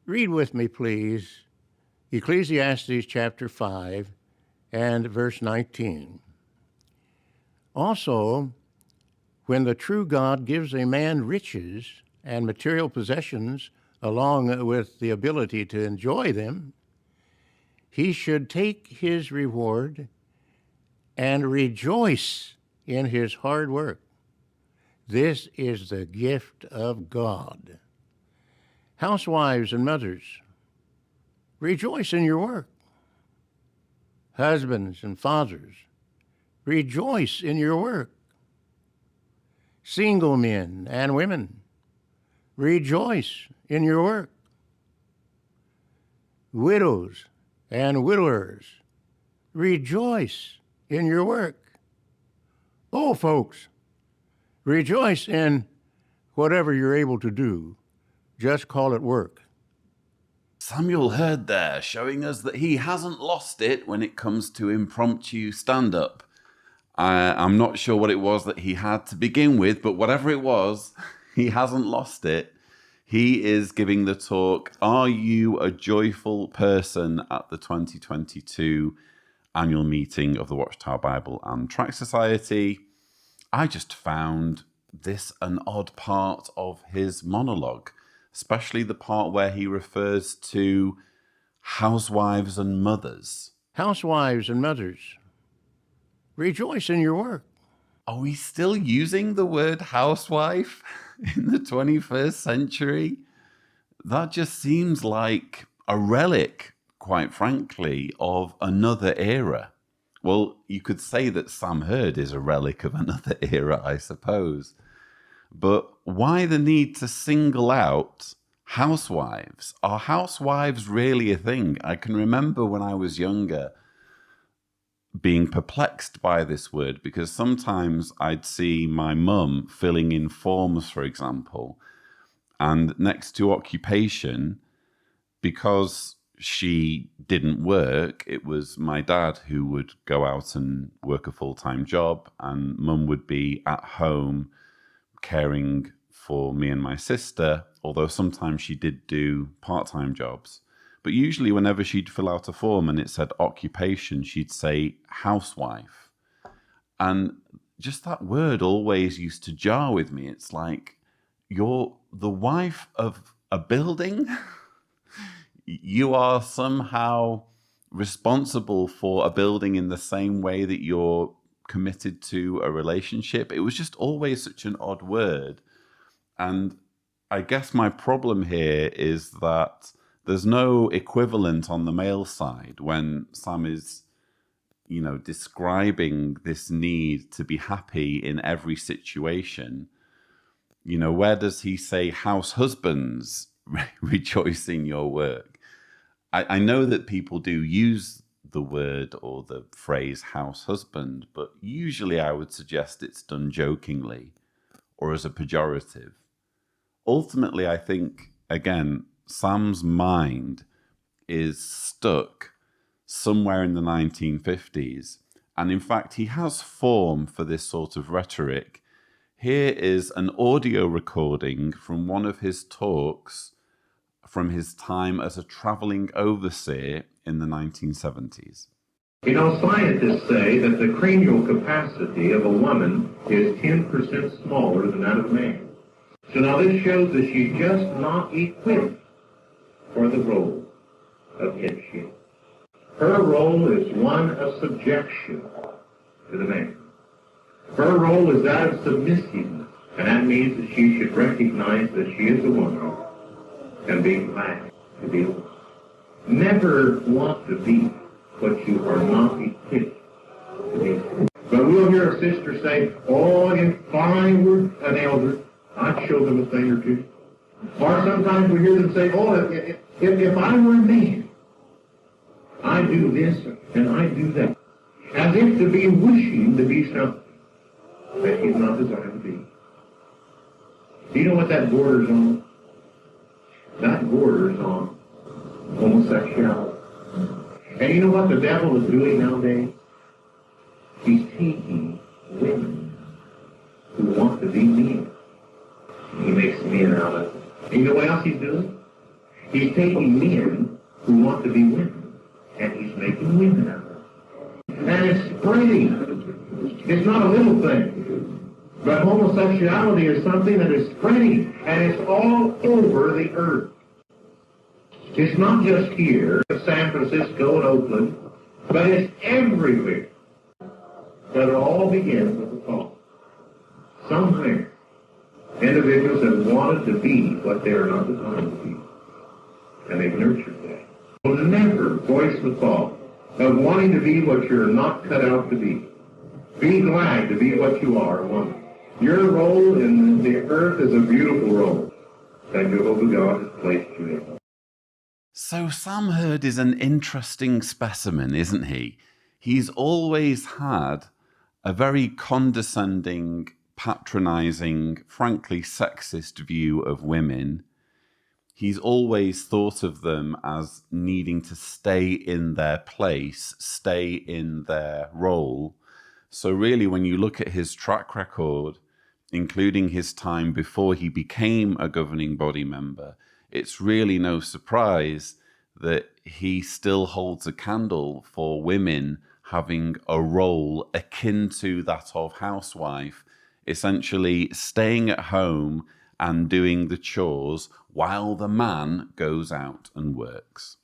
Read with me, please, Ecclesiastes chapter 5 and verse 19. Also, when the true God gives a man riches and material possessions along with the ability to enjoy them, he should take his reward and rejoice in his hard work. This is the gift of God. Housewives and mothers, rejoice in your work. Husbands and fathers, rejoice in your work. Single men and women, rejoice in your work. Widows and widowers, rejoice in your work. Oh, folks, rejoice in whatever you're able to do. Just call it work. Samuel Hurd there, showing us that he hasn't lost it when it comes to impromptu stand-up. I'm not sure what it was that he had to begin with, but whatever it was, he hasn't lost it. He is giving the talk, Are You a Joyful Person? At the 2022 annual meeting of the Watchtower Bible and Tract Society. I just found this an odd part of his monologue, especially the part where he refers to housewives and mothers. Housewives and mothers, rejoice in your work. Are we still using the word housewife in the 21st century? That just seems like a relic, quite frankly, of another era. Well, you could say that Sam Hurd is a relic of another era, I suppose. But why the need to single out housewives? Are housewives really a thing? I can remember when I was younger being perplexed by this word, because sometimes I'd see my mum filling in forms, for example, and next to occupation, because she didn't work, it was my dad who would go out and work a full-time job, and mum would be at home caring for me and my sister, although sometimes she did do part-time jobs. But usually whenever she'd fill out a form and it said occupation, she'd say housewife. And just that word always used to jar with me. It's like, you're the wife of a building? You are somehow responsible for a building in the same way that you're committed to a relationship. It was just always such an odd word. And I guess my problem here is that there's no equivalent on the male side when Sam is, describing this need to be happy in every situation. Where does he say house husbands rejoice in your work? I know that people do use the word or the phrase house husband, but usually I would suggest it's done jokingly or as a pejorative. Ultimately, I think, again, Sam's mind is stuck somewhere in the 1950s. And in fact, he has form for this sort of rhetoric. Here is an audio recording from one of his talks from his time as a traveling overseer in the 1970s. Scientists say that the cranial capacity of a woman is 10% smaller than that of a man. So now this shows that she's just not equipped for the role of headship. Her role is one of subjection to the man. Her role is that of submissiveness, and that means that she should recognize that she is a woman and be glad to be a woman. Never want to be what you are not equipped to be. But we'll hear a sister say, oh, if I were an elder, I'd show them a thing or two. Or sometimes we hear them say, oh, if I were a man, I do this and I do that. As if to be wishing to be something that he's not designed to be. Do you know what that borders on? That borders on homosexuality. And you know what the devil is doing nowadays? He's taking women who want to be men. He makes men out of it. And you know what else he's doing? He's taking men who want to be women, and he's making women of them. And it's spreading. It's not a little thing. But homosexuality is something that is spreading, and it's all over the earth. It's not just here, San Francisco and Oakland, but it's everywhere. But it all begins with the fall. Somewhere, individuals have wanted to be what they are not designed to be, and they've nurtured that. Will never voice the thought of wanting to be what you're not cut out to be. Be glad to be what you are, a woman. Your role in the earth is a beautiful role that Jehovah God has placed you in. So Sam Hurd is an interesting specimen, isn't he? He's always had a very condescending, patronizing, frankly sexist view of women. He's always thought of them as needing to stay in their place, stay in their role. So really, when you look at his track record, including his time before he became a governing body member, it's really no surprise that he still holds a candle for women having a role akin to that of housewife, essentially staying at home and doing the chores while the man goes out and works.